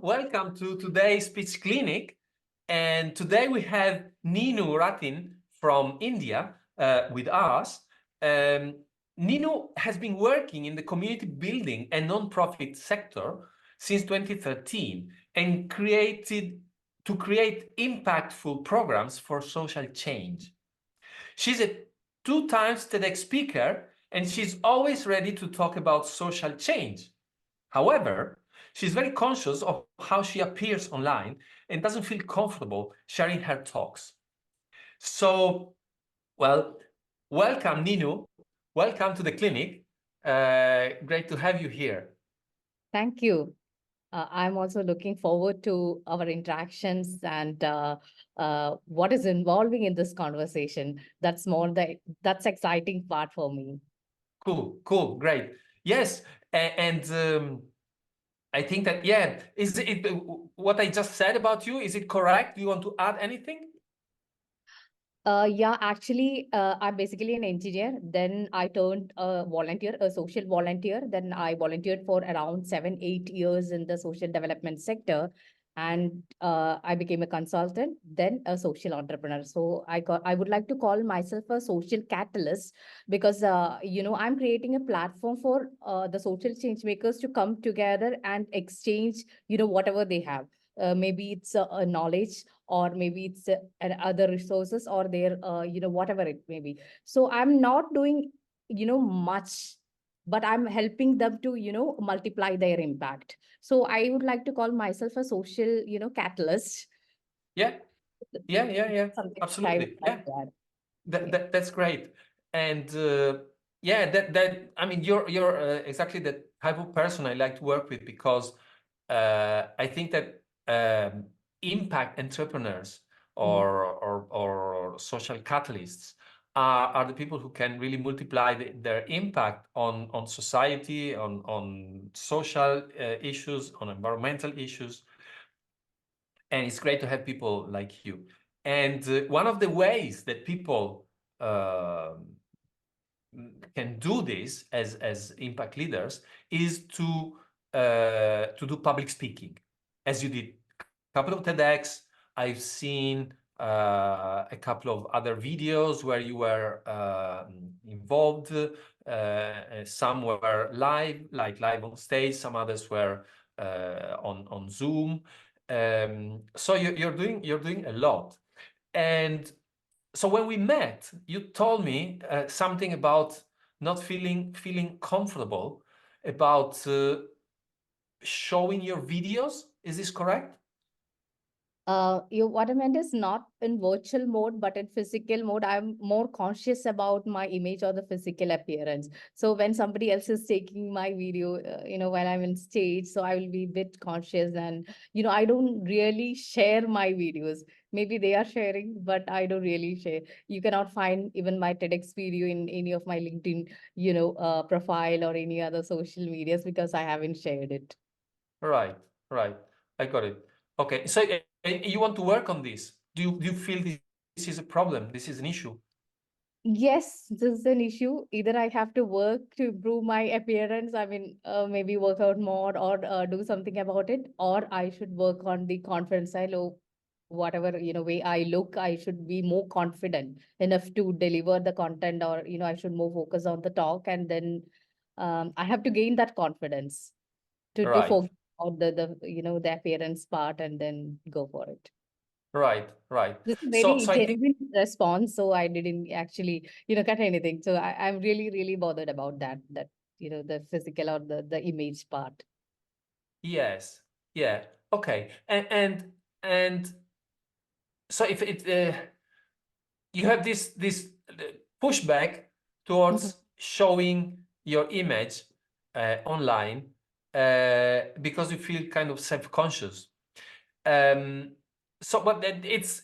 Welcome to today's speech clinic. And today we have Neenu Rathin from India with us. Neenu has been working in the community building and non-profit sector since 2013 and create impactful programs for social change. She's a 2-time TEDx speaker, and she's always ready to talk about social change. However, she's very conscious of how she appears online and doesn't feel comfortable sharing her talks. So, well, welcome, Neenu. Welcome to the clinic. Great to have you here. Thank you. I'm also looking forward to our interactions and what is involving in this conversation. That's that's exciting part for me. Cool, great. Yes, and I think that, yeah, is it what I just said about you, is it correct? Do you want to add anything? Yeah, actually, I'm basically an engineer. Then I turned a volunteer, a social volunteer. Then I volunteered for around 7, 8 years in the social development sector. And I became a consultant, then a social entrepreneur. So I would like to call myself a social catalyst because, I'm creating a platform for the social change makers to come together and exchange, whatever they have. Maybe it's a knowledge, or maybe it's other resources, or their whatever it may be. So I'm not doing much, but I'm helping them to multiply their impact. So I would like to call myself a social catalyst. Yeah. Something I would Absolutely. like Yeah. to add. That's great. And yeah, that I mean, you're exactly the type of person I like to work with, because I think that impact entrepreneurs or social catalysts are the people who can really multiply their impact on society, on social issues, on environmental issues. And it's great to have people like you. And one of the ways that people can do this as impact leaders is to do public speaking, as you did a couple of TEDx. I've seen a couple of other videos where you were involved. Some were live, like live on stage. Some others were on Zoom. So you're doing a lot. And so when we met, you told me something about not feeling comfortable about showing your videos. Is this correct? What I meant is not in virtual mode, but in physical mode. I'm more conscious about my image or the physical appearance. So when somebody else is taking my video, while I'm in stage, so I will be a bit conscious, and I don't really share my videos. Maybe they are sharing, but I don't really share. You cannot find even my TEDx video in any of my LinkedIn, profile or any other social medias, because I haven't shared it. Right. I got it. Okay. So you want to work on this? Do you feel this is a problem? This is an issue? Yes, this is an issue. Either I have to work to improve my appearance, I mean, maybe work out more, or do something about it, or I should work on the confidence side, or whatever, way I look, I should be more confident enough to deliver the content, or, I should more focus on the talk, and then I have to gain that confidence to Right. focus on the appearance part and then go for it. Right. This is So very I think, genuine response, so I didn't actually, cut anything. So I'm really, really bothered about that, the physical or the image part. yes. Yeah. Okay. And so if you have this pushback Mhm. towards showing your image online because you feel kind of self-conscious. Um, so, but it's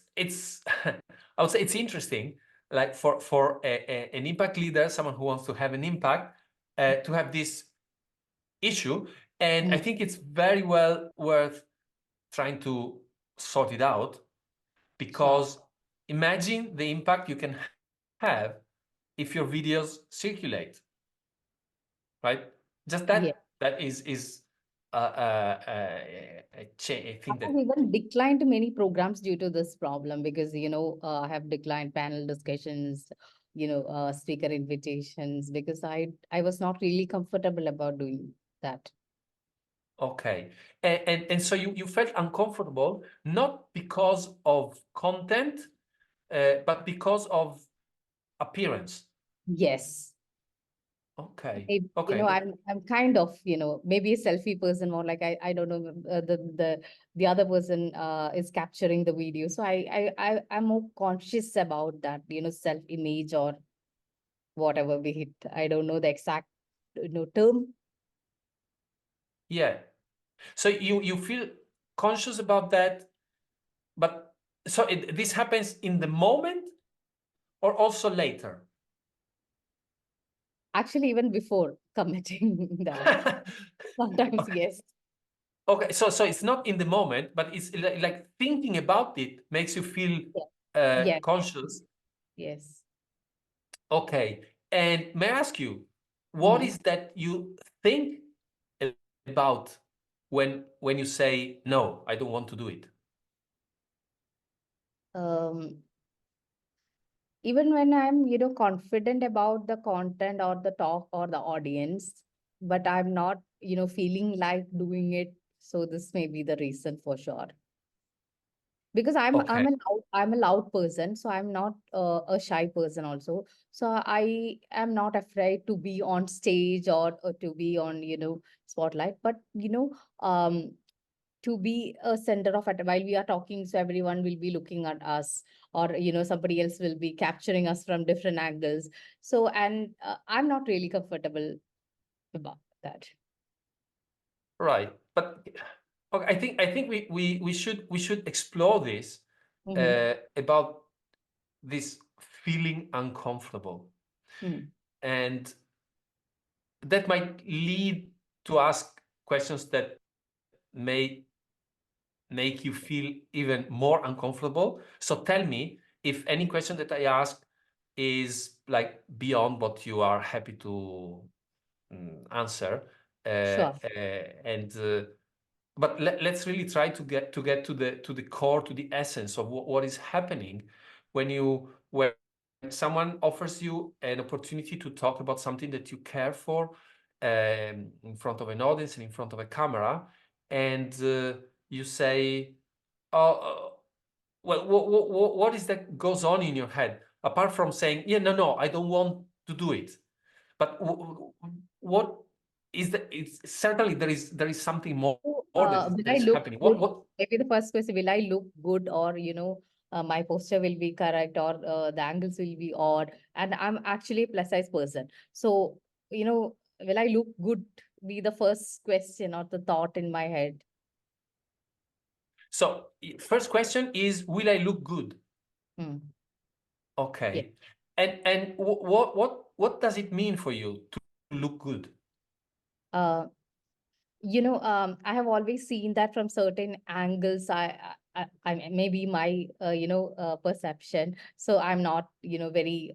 I would say it's interesting, like for an impact leader, someone who wants to have an impact, to have this issue, and I think it's very well worth trying to sort it out, Sure. because imagine the impact you can have if your videos circulate, right? Just Yeah. that is a I thing have that, even declined many programs due to this problem because, I have declined panel discussions, speaker invitations because I was not really comfortable about doing that. okay. And so you felt uncomfortable, not because of content, but because of appearance. Yes. Okay. Maybe, Okay. I'm kind of, maybe a selfie person more like I don't know, the other person is capturing the video. So I'm more conscious about that, self-image or whatever be it. I don't know the exact, term. Yeah. So you feel conscious about that, but so this happens in the moment or also later? Actually, even before committing that, sometimes, Okay. yes. Okay, so it's not in the moment, but it's like thinking about it makes you feel Yeah. Yes, conscious. yes. Okay, and may I ask you, what Mhm. is that you think about when you say no, I don't want to do it? Um, Even when I'm, confident about the content or the talk or the audience, but I'm not, feeling like doing it. So this may be the reason for sure. Because Okay, I'm a loud person, so I'm not a shy person also. So I am not afraid to be on stage or to be on, spotlight. But to be a center of while we are talking, so everyone will be looking at us, or somebody else will be capturing us from different angles. So and I'm not really comfortable about that. right. But okay, I think we should explore this Mm-hmm. about this feeling uncomfortable, Mm. and that might lead to ask questions that may make you feel even more uncomfortable. So tell me if any question that I ask is like beyond what you are happy to answer. Sure. And but let's really try to get to the core, to the essence of what is happening when someone offers you an opportunity to talk about something that you care for, in front of an audience and in front of a camera, and you say, "Oh, well, what is that goes on in your head apart from saying, yeah, no, I don't want to do it." But what is that? It's certainly there is something So, more will that I is look happening. good? What? Maybe the first question, will I look good, or my posture will be correct, or the angles will be odd? And I'm actually a plus size person, so will I look good? Be the first question or the thought in my head. So first question is, will I look good? Hmm. Yeah. Okay. And what does it mean for you to look good? Uh, I have always seen that from certain angles. I maybe my perception. So I'm not very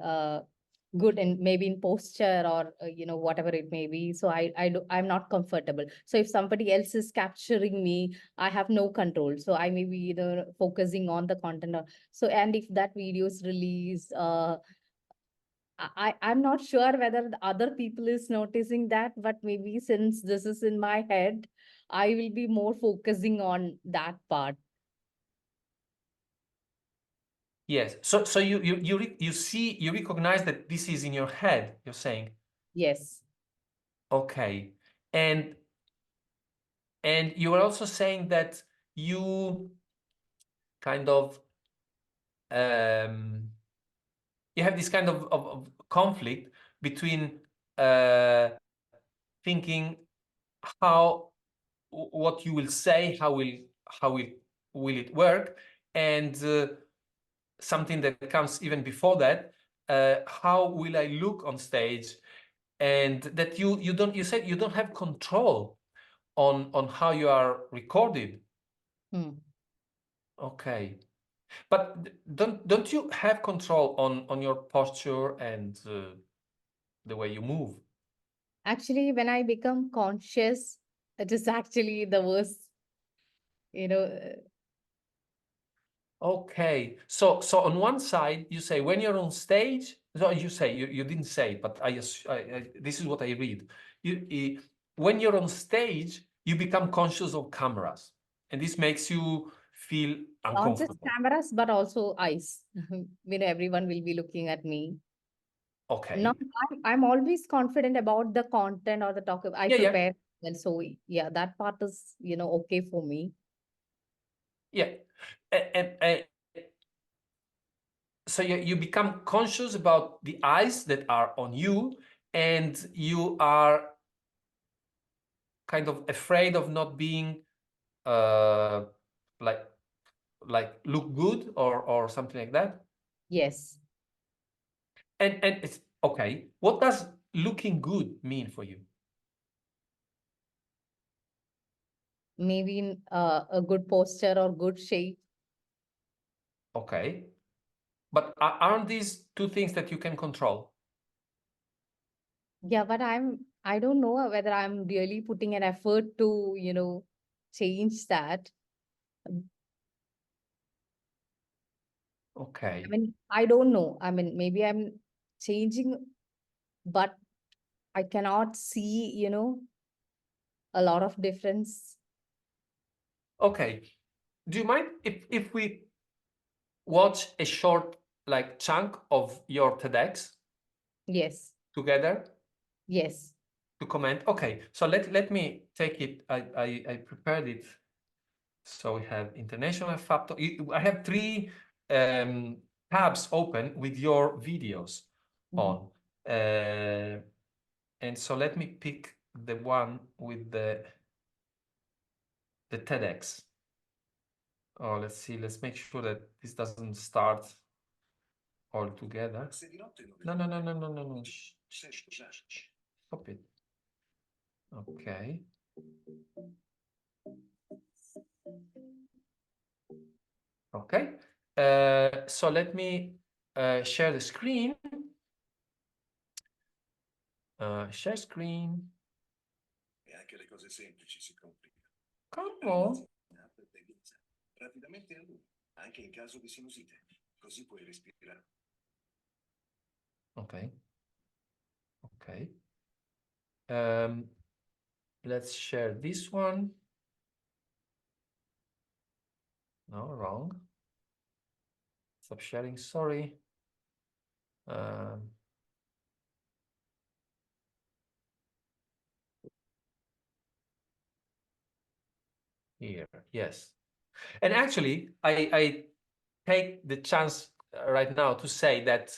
good in maybe in posture or whatever it may be. So I'm not comfortable. So if somebody else is capturing me, I have no control. So I may be focusing on the content. So and if that video is released, I'm not sure whether the other people is noticing that, but maybe since this is in my head, I will be more focusing on that part. Yes. So you recognize that this is in your head, you're saying. Yes. Okay. And you are also saying that you kind of um you have this kind of conflict between uh thinking how what you will say, how will it work, and something that comes even before that, how will I look on stage, and that you said you don't have control on how you are recorded. Hmm. Okay. But don't you have control on your posture and the way you move? Actually, when I become conscious, it is actually the worst, you know, Okay, so on one side you say when you're on stage, so you say you didn't say it, but this is what I read. When you're on stage, you become conscious of cameras, and this makes you feel not just uncomfortable. cameras, but also eyes. Everyone will be looking at me. Okay, Not, I'm always confident about the content or the talk I yeah, yeah, prepare. And so, yeah, that part is, okay for me. yeah, and so you become conscious about the eyes that are on you, and you are kind of afraid of not being uh, like look good or something like that. Yes. And it's okay. What does looking good mean for you? Maybe in a good posture or good shape. Okay, but aren't these two things that you can control? Yeah, but I don't know whether I'm really putting an effort to, change that. I Okay, mean, I don't know. I mean, maybe I'm changing, but I cannot see, a lot of difference. okay. Do you mind if we watch a short like chunk of your TEDx Yes. together Yes. to comment? Okay, so let me take it. I prepared it. So we have international factor. I have three tabs open with your videos Mhm. on. And so let me pick the one with the TEDx. Oh, let's see. Let's make sure that this doesn't start all together. No, no, no, no, no, no, no. Stop it. Okay. Okay. So let me share the screen. Share screen. E anche le cose semplici si complicano. Come on. Rapidamente a lungo, anche in caso di sinusite. Così puoi respirare. Okay. Okay. Let's share this one. No, wrong. Stop sharing, sorry. Here, yes. And actually, I take the chance right now to say that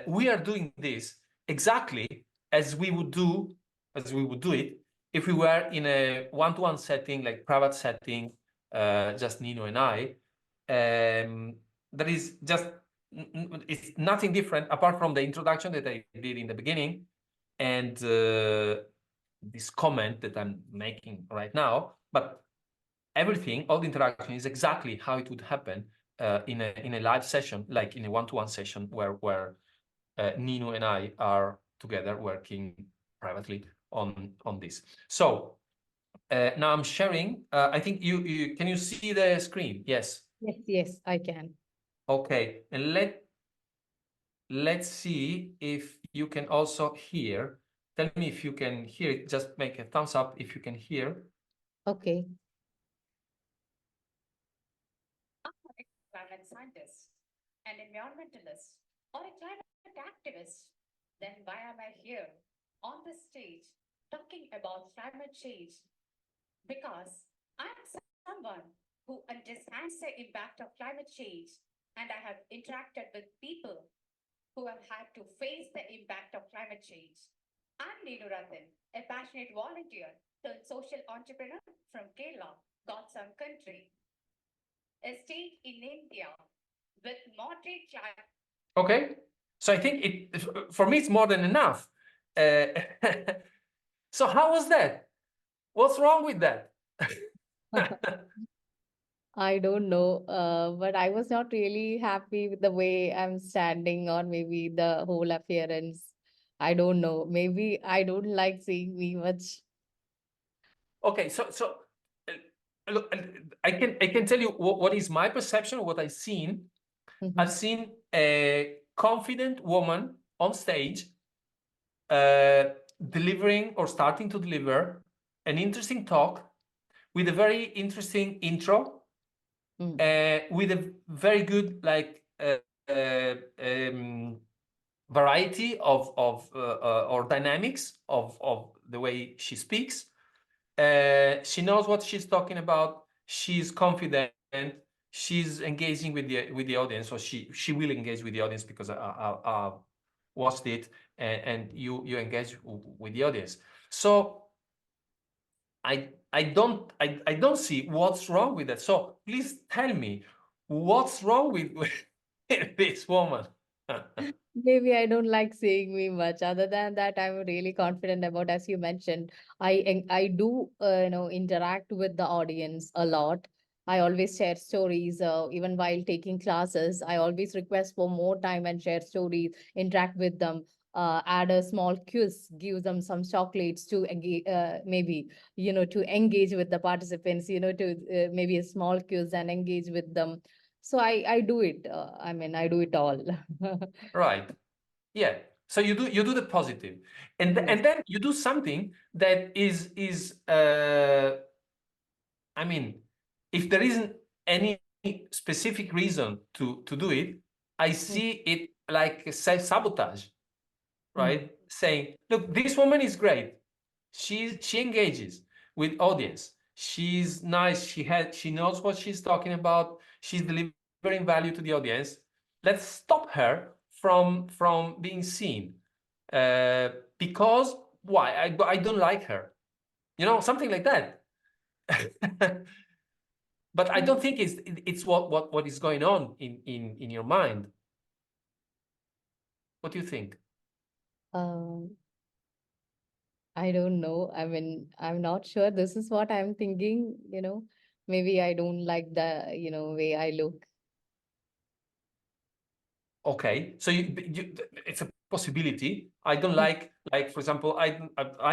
we are doing this exactly as we would do it if we were in a one-to-one setting, like private setting, just Neenu and I. That is just it's nothing different apart from the introduction that I did in the beginning and this comment that I'm making right now. But everything, all the interaction is exactly how it would happen in a live session, like in a one-to-one session where Neenu and I are together working privately on this. So now I'm sharing. I think you can you see the screen? Yes. Yes, yes, I can. Okay, and let's see if you can also hear. Tell me if you can hear it. Just make a thumbs up if you can hear. Okay. Climate scientist, an environmentalist, or a climate activist, then why am I here on this stage talking about climate change? Because I'm someone who understands the impact of climate change, and I have interacted with people who have had to face the impact of climate change. I'm Neenu Rathin, a passionate volunteer turned social entrepreneur from Kerala, God's own country, a state in India with moderate climate. Okay, so I think for me it's more than enough. Uh, so how was that? What's wrong with that? I don't know, but I was not really happy with the way I'm standing or maybe the whole appearance. I don't know. Maybe I don't like seeing me much. Okay, so look, I can tell you what is my perception, what I've seen. I've seen a confident woman on stage delivering or starting to deliver an interesting talk with a very interesting intro, with a very good variety of or dynamics of the way she speaks. She knows what she's talking about. She's confident. She's engaging with the audience, or she will engage with the audience because I watched it, and you engage with the audience. So I don't see what's wrong with that. So please tell me what's wrong with this woman. Maybe I don't like seeing me much. Other than that, I'm really confident about, as you mentioned, I do interact with the audience a lot. I always share stories, even while taking classes. I always request for more time and share stories, interact with them. Add a small quiz, give them some chocolates to engage, maybe to engage with the participants. To maybe a small quiz and engage with them. So I do it. I mean, I do it all. Right. Yeah. So you do the positive, and Yes. then you do something that is I mean, if there isn't any specific reason to do it, I see it like self-sabotage, right? Saying, look, this woman is great. She engages with audience. She's nice. She knows what she's talking about. She's delivering value to the audience. Let's stop her from being seen. Because why? I don't like her. Something like that. But I don't think it's what is going on in your mind. What do you think? Um, I don't know. I mean, I'm not sure. This is what I'm thinking. Maybe I don't like the way I look. Okay, so it's a possibility. I don't like for example, I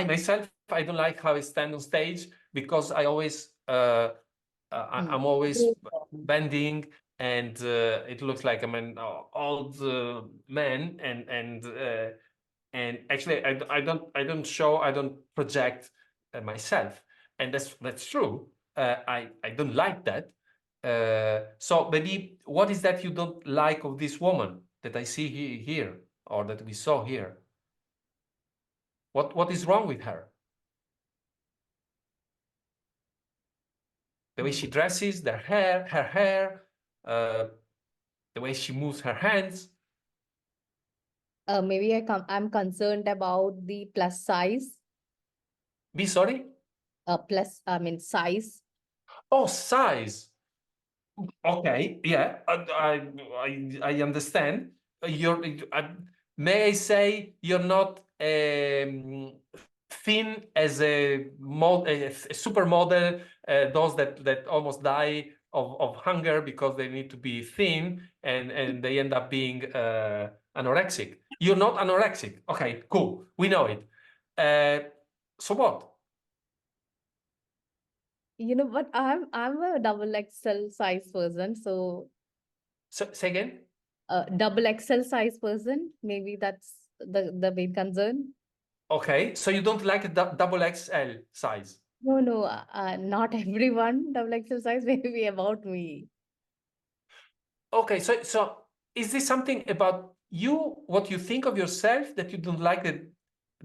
myself, I don't like how I stand on stage because I always I'm always bending, and it looks like I'm an old man, and actually I don't project myself, and that's true. I don't like that. So maybe what is that you don't like of this woman that I see here, or that we saw here? What is wrong with her? The way she dresses, her hair, the way she moves her hands. Maybe I'm concerned about the plus size. Be sorry? I mean size. Oh, size. Okay, yeah, I understand. May I say you're not thin as a supermodel, those that almost die of hunger because they need to be thin, and they end up being anorexic. You're not anorexic. Okay, cool. We know it. So what? But I'm a double XL size person, so So, say again? a double XL size person. Maybe that's the main concern. Okay, so you don't like a double XL size. No, no, not everyone double XL size. Maybe about me. Okay, so is this something about you, what you think of yourself, that you don't like the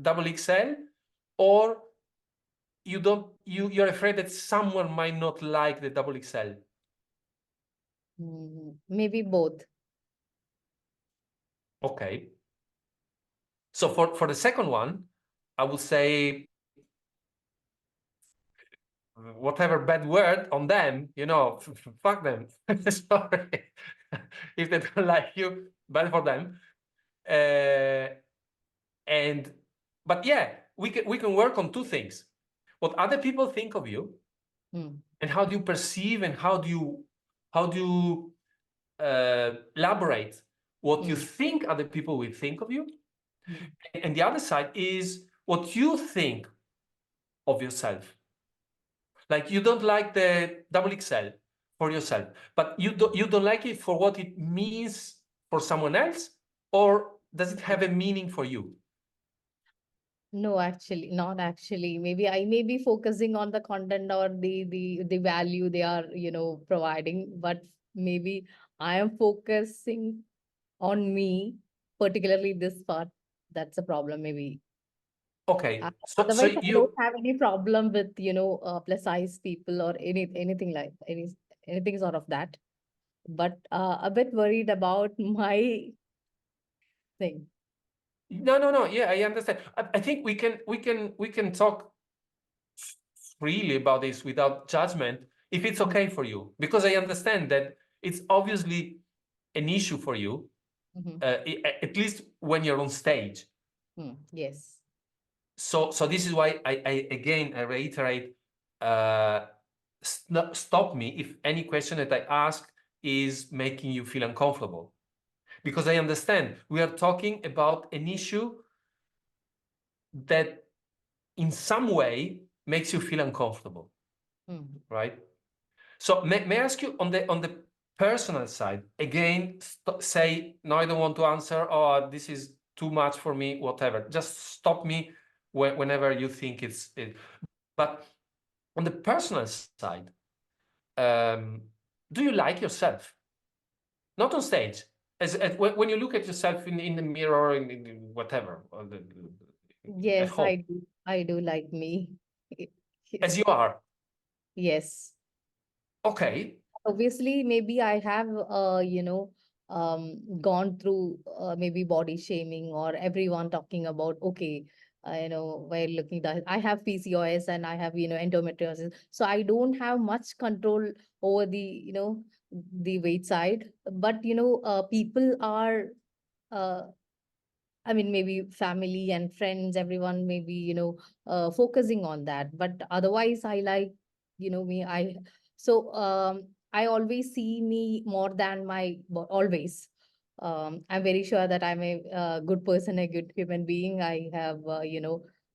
double XL, or you're afraid that someone might not like the double XL? Maybe both. Okay. So for the second one, I would say whatever bad word on them, fuck them. Sorry. If they don't like you, bad for them. But yeah, we can work on two things: what other people think of you, Hmm. and how do you perceive and how do you how do you elaborate what you Mm. think other people will think of you. Mm. And the other side is what you think of yourself. Like you don't like the double XL for yourself, but you don't like it for what it means for someone else, or does it have a meaning for you? No, actually, not actually. Maybe I may be focusing on the content or the value they are, providing, but maybe I am focusing on me, particularly this part. That's a problem, maybe. Okay, so Otherwise, I don't you have any problem with, plus size people or anything like anything sort of that. But a bit worried about my thing. no, yeah, I understand. I think we can talk freely about this without judgment if it's Mm. okay for you, because I understand that it's obviously an issue for you, Mhm. at least when you're on stage. Yes. So this is why I reiterate, stop me if any question that I ask is making you feel uncomfortable, because I understand we are talking about an issue that in some way makes you feel uncomfortable, Mm. right? So may I ask you on the personal side again? Say no, I don't want to answer. Oh, this is too much for me. Whatever. Just stop me whenever you think it's. But on the personal side, um, do you like yourself? Not on stage. As when you look at yourself in the mirror, in whatever, or at Yes, home, I do. I do like me. as you are. Yes. Okay. Obviously, maybe I have, gone through maybe body shaming or everyone talking about, okay, while looking that I have PCOS and I have, endometriosis. So I don't have much control over the weight side. But, people are, uh, I mean, maybe family and friends, everyone maybe, focusing on that. But otherwise, I like, me, I always see me more than always. I'm very sure that I'm a good person, a good human being. I have,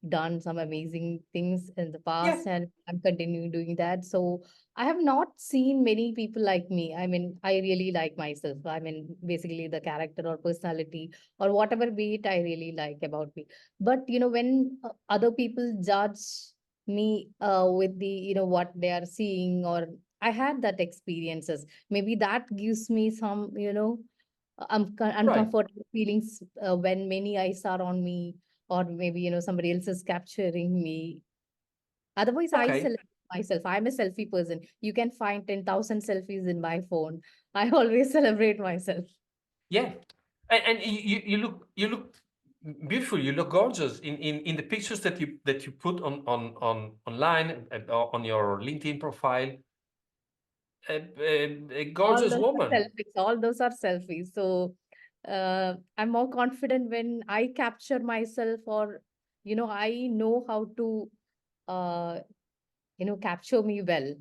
done some amazing things in the Yeah. past and I'm continuing doing that. So I have not seen many people like me. I mean, I really like myself. I mean, basically the character or personality or whatever be it I really like about me. But when other people judge me with the what they are seeing, or I had that experiences, maybe that gives me some Right. uncomfortable feelings when many eyes are on me, or maybe somebody else is capturing me. Otherwise, I Okay. celebrate myself. I'm a selfie person. You can find 10,000 selfies in my phone. I always celebrate myself. Yeah. And you look beautiful. You look gorgeous in the pictures that you put on online, on your LinkedIn profile. A All gorgeous those are woman. selfies. All those are selfies. So I'm more confident when I capture myself, or I know how to uh, capture me well.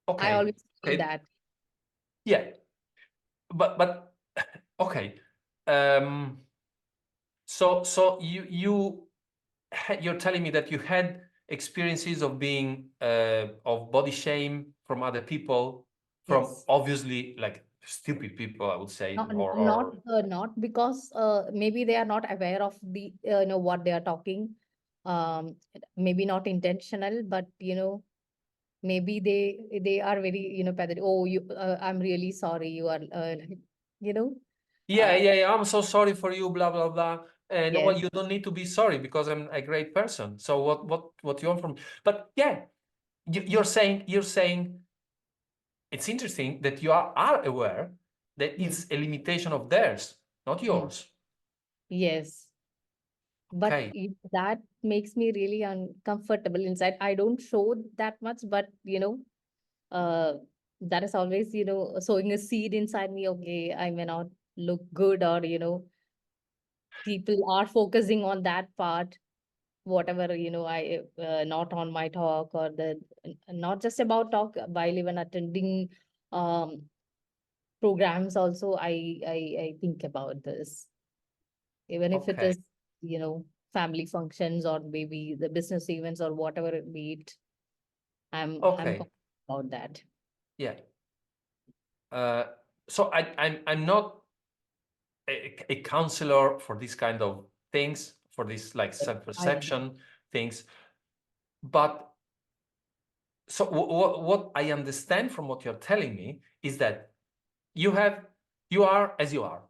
I Okay. always feel Okay. that. Yeah. But okay. Um. So you're telling me that you had experiences of being of body shame from other people, from Yes. obviously like stupid people, I would say, Not or not because maybe they are not aware of the what they are talking. Maybe not intentional, but maybe they are very pathetic. Oh, I'm really sorry. You are you know yeah, uh yeah, yeah, I'm so sorry for you, blah blah blah. And well, yes. you don't need to be sorry because I'm a great person. So what you want from? But yeah, you're saying it's interesting that you are aware that Hmm. it's a limitation of theirs, not Hmm. yours. Yes. But Okay. that makes me really uncomfortable inside. I don't show that much, but uh, that is always, sowing a seed inside me. Okay, I may not look good, or people are focusing on that part. Whatever, I not on my talk, or the not just about talk, while even attending programs also, I think about this. Even if it Okay. is, family functions or maybe the business events or whatever it be it, I'm Okay. confident about that. Yeah. So I'm not a counselor for this kind of things, for this like I self-perception things. But so what I understand from what you're telling me is that you are as you are,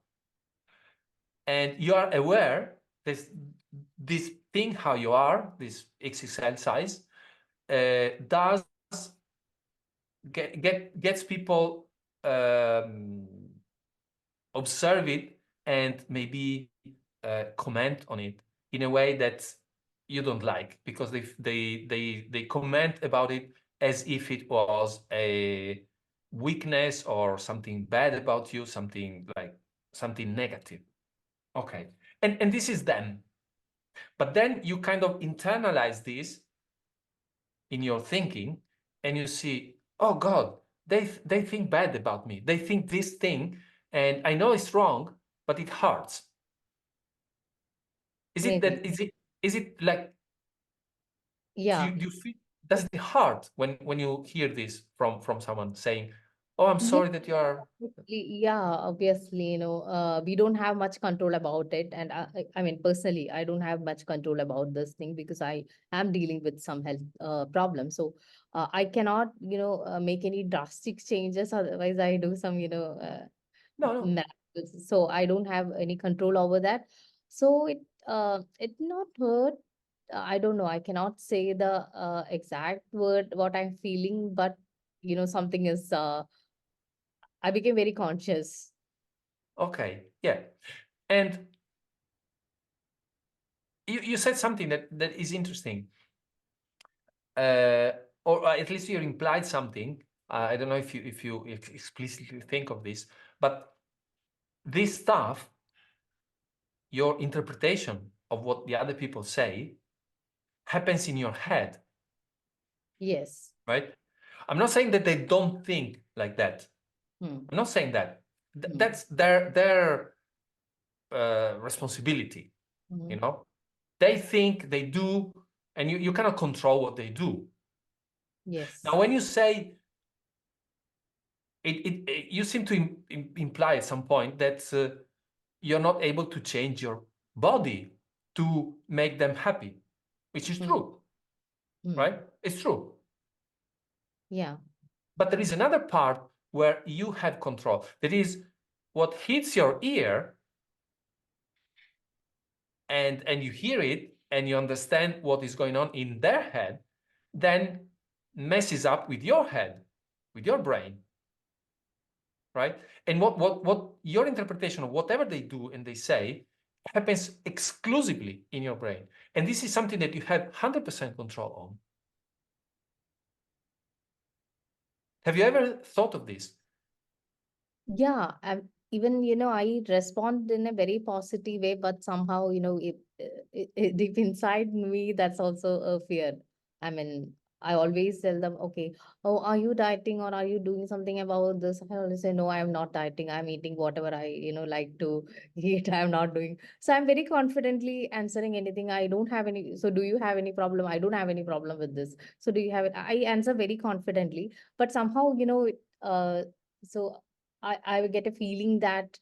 and you are aware this thing how you are, this XXL size, does gets people observe it and maybe comment on it in a way that you don't like, because they comment about it as if it was a weakness or something bad about you, something negative. Okay. And this is them. But then you kind of internalize this in your thinking, and you see, oh God, they think bad about me. They think this thing, and I know it's wrong, but it hurts. Is it maybe. that? Is it like? Yeah. Do you feel? Does it hurt when you hear this from someone saying, "Oh, I'm Yeah. sorry that you are." Yeah, obviously, we don't have much control about it. And I mean, personally, I don't have much control about this thing because I am dealing with some health problems. So I cannot, make any drastic changes. Otherwise, I do some, No. miracles. So I don't have any control over that. So it not hurt. I don't know. I cannot say the exact word what I'm feeling, but something is. I became very conscious. Okay. Yeah. And you said something that is interesting. Or at least you implied something. I don't know if you explicitly think of this, but this stuff, your interpretation of what the other people say, happens in your head, Yes. right? I'm not saying that they don't think like that. Hmm. I'm not saying that. Hmm. That's their responsibility. Hmm. You know, they think, they do, and you cannot control what they do. Yes. Now, when you say you seem to imply at some point that you're not able to change your body to make them happy, which is Hmm. true, Hmm. right? It's true. Yeah. But there is another part where you have control. That is what hits your ear, and you hear it and you understand what is going on in their head, then messes up with your head, with your brain, right? And what your interpretation of whatever they do and they say happens exclusively in your brain. And this is something that you have 100% control on. Have you ever thought of this? Yeah. Even, I respond in a very positive way, but somehow, deep inside me, that's also a fear. I mean, I always tell them, okay, oh, are you dieting or are you doing something about this? I always say, no, I am not dieting. I'm eating whatever I, like to eat. I'm not doing. So I'm very confidently answering anything. I don't have any. So do you have any problem? I don't have any problem with this. So do you have it? I answer very confidently, but somehow, so I would get a feeling that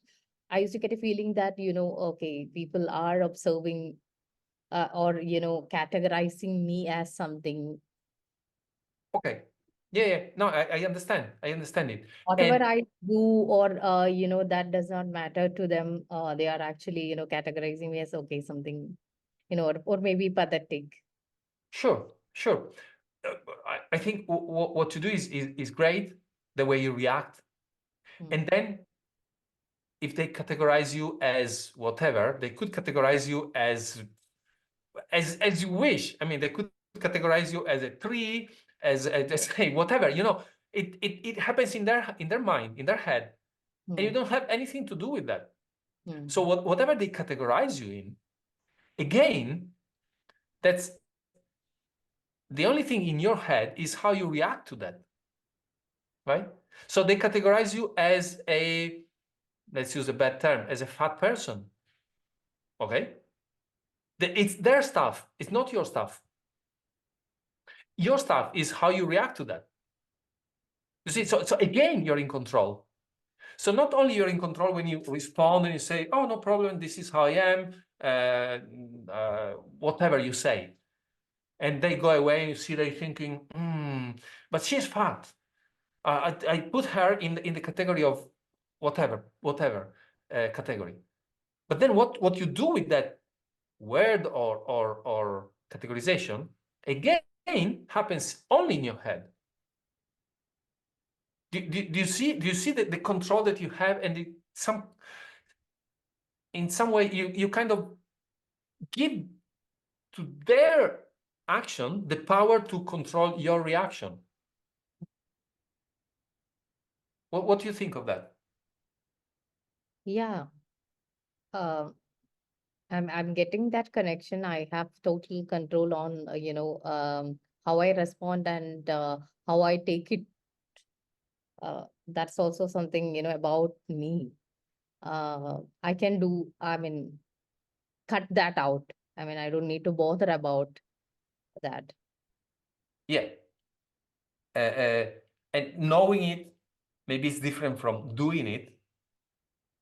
I used to get a feeling that, okay, people are observing or, categorizing me as something. Okay. Yeah. No, I understand. I understand it. Whatever And I do or, that does not matter to them. They are actually, categorizing me as, okay, something, or maybe pathetic. sure. Uh, I think what you do is great, the way you react. Hmm. And then if they categorize you as whatever, they could categorize you as you wish. I mean, they could categorize you as a tree, as hey, whatever. It happens in their mind, in their head, and you Hmm. don't have anything to do with that. Hmm. So whatever they categorize you in, again, that's the only thing in your head is how you react to that, right? So they categorize you as a, let's use a bad term, as a fat person. Okay? It's their stuff. It's not your stuff. Your stuff is how you react to that. You see, so again, you're in control. So not only you're in control when you respond and you say, oh, no problem, this is how I am, whatever you say. And they go away and you see they're thinking, but she's fat. I put her in the category of whatever category. But then what you do with that word or categorization, again, happens only in your head. Do you see the control that you have, and in some way you kind of give to their action the power to control your reaction. What do you think of that? Yeah. I'm getting that connection. I have total control on, how I respond and how I take it. That's also something, about me. I can do, cut that out. I don't need to bother about that. Yeah. And knowing it, maybe it's different from doing it,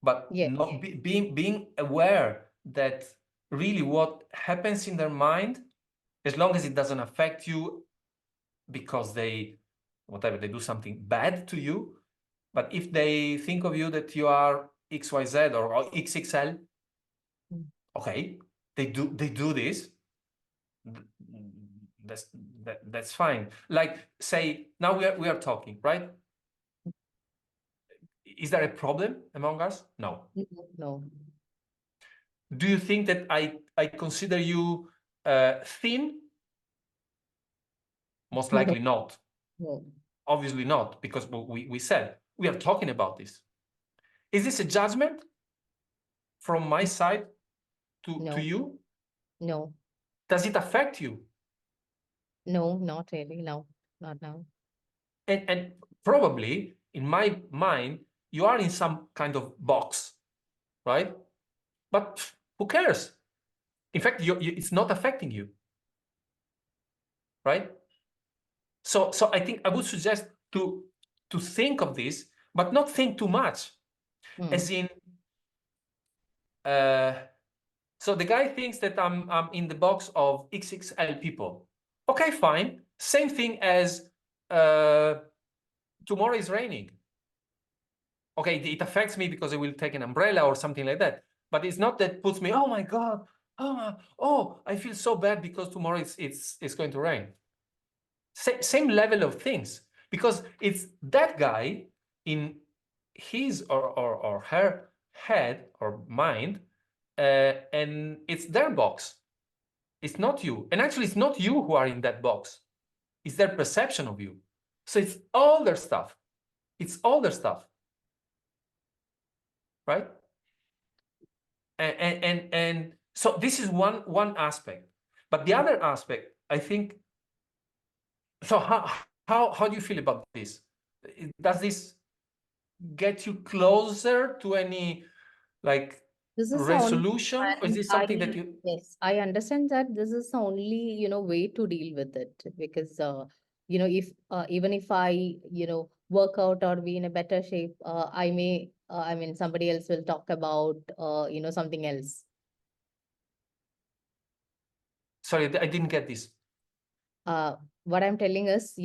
but Yeah. not being aware that really what happens in their mind, as long as it doesn't affect you because they do something bad to you, but if they think of you that you are XYZ or XXL, okay, they do this, that's fine. Like, say, now we are talking, right? Is there a problem among us? No. No. Do you think that I consider you thin? Most likely not. No. Obviously not, because we said we are talking about this. Is this a judgment from my side to you? No. Does it affect you? No, not really. No, not now. And probably in my mind, you are in some kind of box, right? But who cares? In fact, it's not affecting you, right? So I think I would suggest to think of this, but not think too much. As in, so the guy thinks that I'm in the box of XXL people. Okay, fine. Same thing as tomorrow is raining. Okay, it affects me because I will take an umbrella or something like that. But it's not that puts me, oh my God, oh, I feel so bad because tomorrow it's going to rain. Same level of things, because it's that guy in his or her head or mind, and it's their box. It's not you. And actually, it's not you who are in that box. It's their perception of you. So it's all their stuff. It's all their stuff. Right? And so this is one aspect. But the other aspect, I think, so how do you feel about this? Does this get you closer to any like This is resolution, or is this something that you... Yes, I understand that this is the only, way to deal with it, because, if, even if I, work out or be in a better shape, I may, somebody else will talk about, something else. Sorry, I didn't get this. What I'm telling is,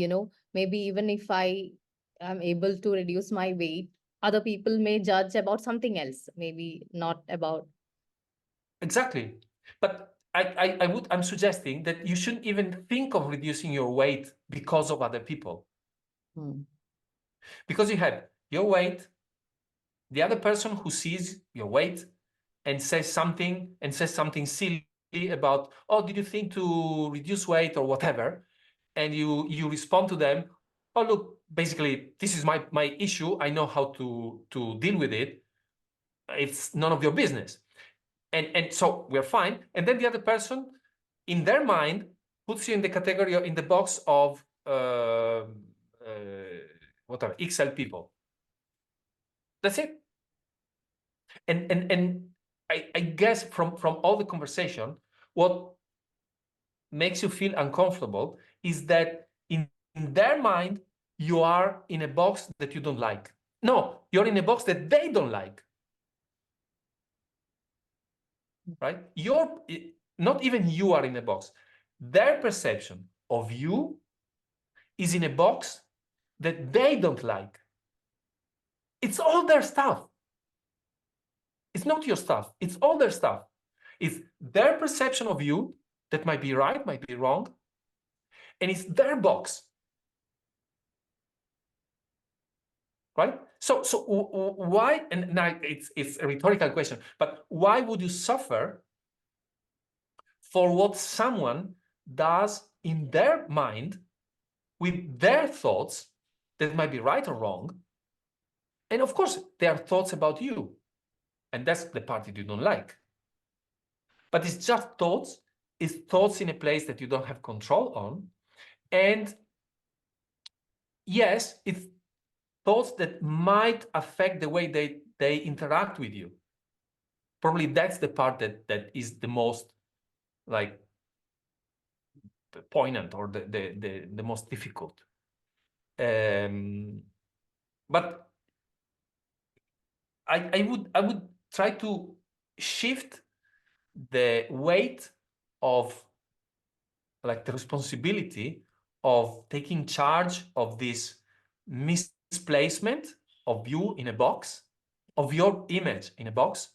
maybe even if I am able to reduce my weight, other people may judge about something else, maybe not about. Exactly. But I'm suggesting that you shouldn't even think of reducing your weight because of other people. Because you have your weight, the other person who sees your weight and says something silly about, oh, did you think to reduce weight or whatever? And you respond to them, oh, look, basically, this is my issue. I know how to deal with it. It's none of your business. And so we're fine. And then the other person, in their mind, puts you in the category, in the box of whatever, XL people. That's it. And I guess from all the conversation, what makes you feel uncomfortable is that in their mind, you are in a box that you don't like. No, you're in a box that they don't like. Right? Not even you are in a box. Their perception of you is in a box that they don't like. It's all their stuff. It's not your stuff. It's all their stuff. It's their perception of you that might be right, might be wrong, and it's their box. Right? So why, and now it's a rhetorical question, but why would you suffer for what someone does in their mind with their thoughts that might be right or wrong? And of course, there are thoughts about you. And that's the part that you don't like. But it's just thoughts. It's thoughts in a place that you don't have control on. And yes, it's thoughts that might affect the way they interact with you. Probably that's the part that is the most like poignant or the most difficult. But I would try to shift the weight of like the responsibility of taking charge of this misplacement of you in a box, of your image in a box,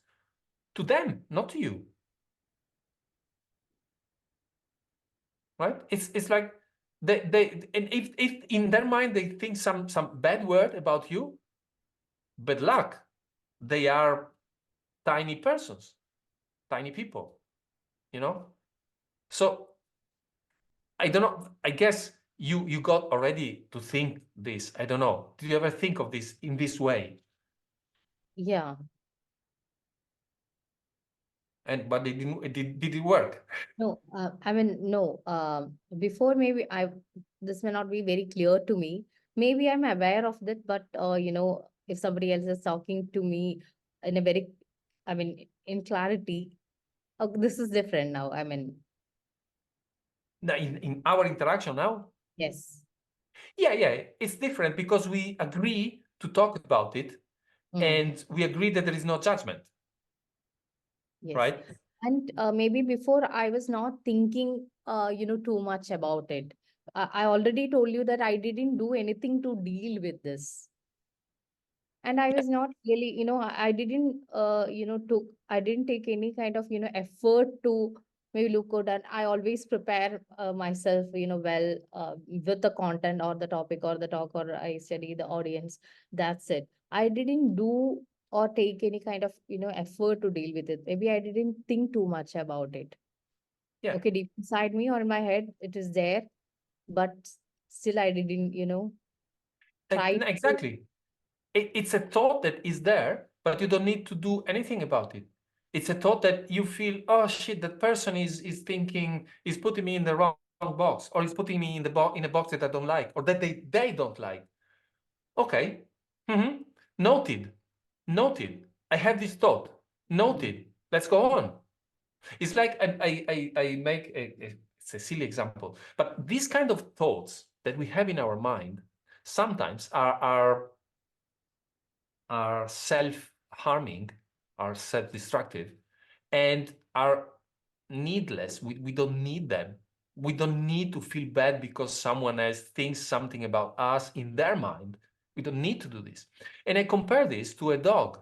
to them, not to you. Right? It's like and if in their mind they think some bad word about you, bad luck. They are tiny persons, tiny people, you know? So I don't know, I guess you got already to think this. I don't know. Did you ever think of this in this way? Yeah. But did it work? No, I mean, no. Before maybe this may not be very clear to me. Maybe I'm aware of that, but if somebody else is talking to me in a very, I mean, in clarity, this is different now. I mean, Now, in our interaction now? yes. Yeah, it's different because we agree to talk about it Mm, and we agree that there is no judgment, yes. right? And maybe before I was not thinking, too much about it. I already told you that I didn't do anything to deal with this. And I was not really, I didn't, I didn't take any kind of, effort to maybe look good. And I always prepare myself, well, with the content or the topic or the talk, or I study the audience. That's it. I didn't do or take any kind of, effort to deal with it. Maybe I didn't think too much about it. Yeah. Okay, deep inside me or in my head, it is there, but still I didn't, try to. Exactly. It's a thought that is there, but you don't need to do anything about it. It's a thought that you feel, oh shit, that person is thinking, is putting me in the wrong box, or is putting me in in a box that I don't like, or that they don't like. Okay. Noted. I have this thought. Noted. Let's go on. It's like I make it's a silly example, but these kind of thoughts that we have in our mind sometimes are self-harming, are self-destructive, and are needless. We don't need them. We don't need to feel bad because someone else thinks something about us in their mind. We don't need to do this. And I compare this to a dog.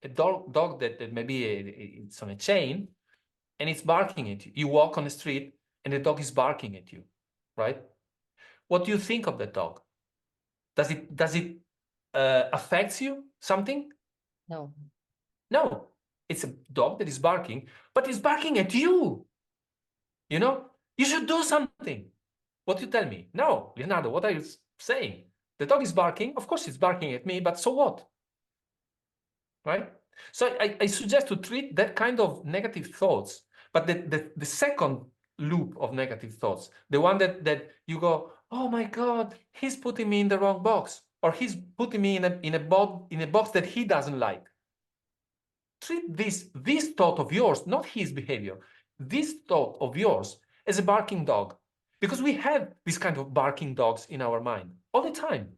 A dog that maybe it's on a chain and it's barking at you. You walk on the street and the dog is barking at you, right? What do you think of the dog? Does it affects you something? No. No, it's a dog that is barking, but it's barking at you. You know, you should do something. What you tell me? No, Leonardo, what are you saying? The dog is barking. Of course, it's barking at me, but so what? Right? So I suggest to treat that kind of negative thoughts, but the second loop of negative thoughts, the one that you go, oh my God, he's putting me in the wrong box, or he's putting me in a box that he doesn't like. Treat this thought of yours, not his behavior, this thought of yours as a barking dog, because we have this kind of barking dogs in our mind all the time.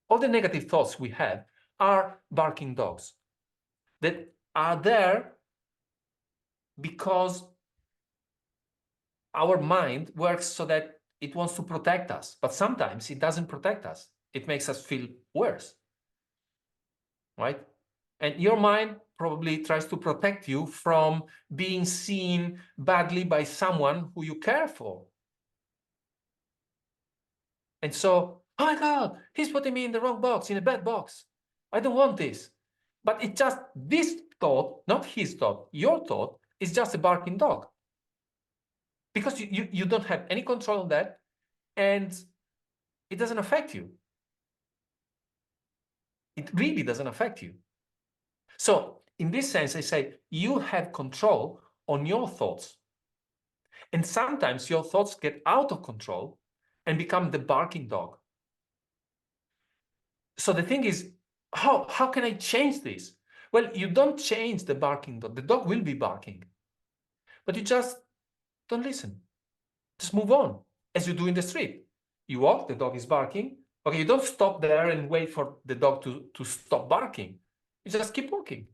All the negative thoughts we have are barking dogs that are there because our mind works so that it wants to protect us, but sometimes it doesn't protect us. It makes us feel worse, right? And your mind probably tries to protect you from being seen badly by someone who you care for. And so, oh my God, he's putting me in the wrong box, in a bad box. I don't want this. But it's just this thought, not his thought, your thought is just a barking dog. Because you don't have any control on that, and it doesn't affect you. It really doesn't affect you. So in this sense, I say you have control on your thoughts. And sometimes your thoughts get out of control and become the barking dog. So the thing is, how can I change this? Well, you don't change the barking dog. The dog will be barking. But you just don't listen. Just move on, as you do in the street. You walk, the dog is barking. Okay, you don't stop there and wait for the dog to stop barking. You just keep walking.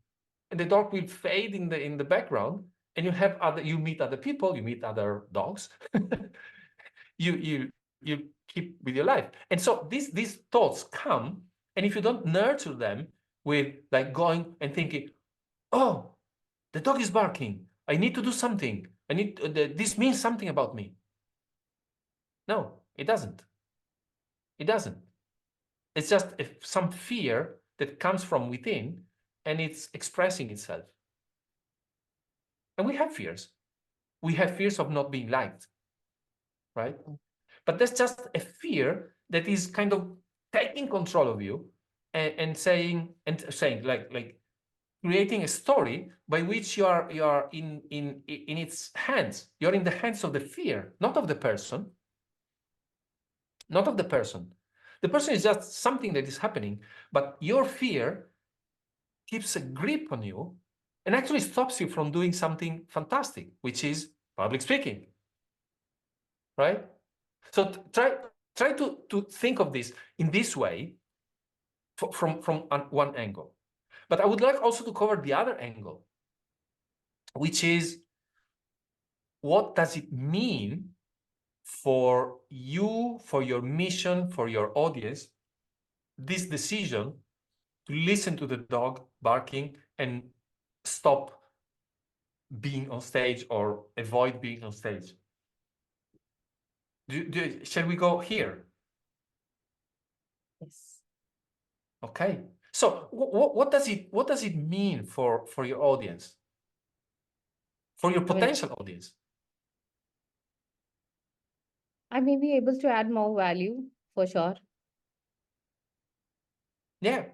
And the dog will fade in the background, and you meet other people, you meet other dogs. you keep with your life. And so these thoughts come, and if you don't nurture them with like going and thinking, oh, the dog is barking, I need to do something, this means something about me. No, it doesn't. It doesn't. It's just some fear that comes from within, and it's expressing itself. And we have fears. We have fears of not being liked, right? But that's just a fear that is kind of taking control of you and saying like creating a story by which you are in its hands. You're in the hands of the fear, not of the person. Not of the person. The person is just something that is happening, but your fear keeps a grip on you and actually stops you from doing something fantastic, which is public speaking, right? So try to think of this in this way from one angle. But I would like also to cover the other angle, which is, what does it mean for you, for your mission, for your audience, this decision to listen to the dog barking and stop being on stage or avoid being on stage? Shall we go here? Yes. Okay. So what does it mean for your audience, for your potential audience? I may be able to add more value for sure. Yeah.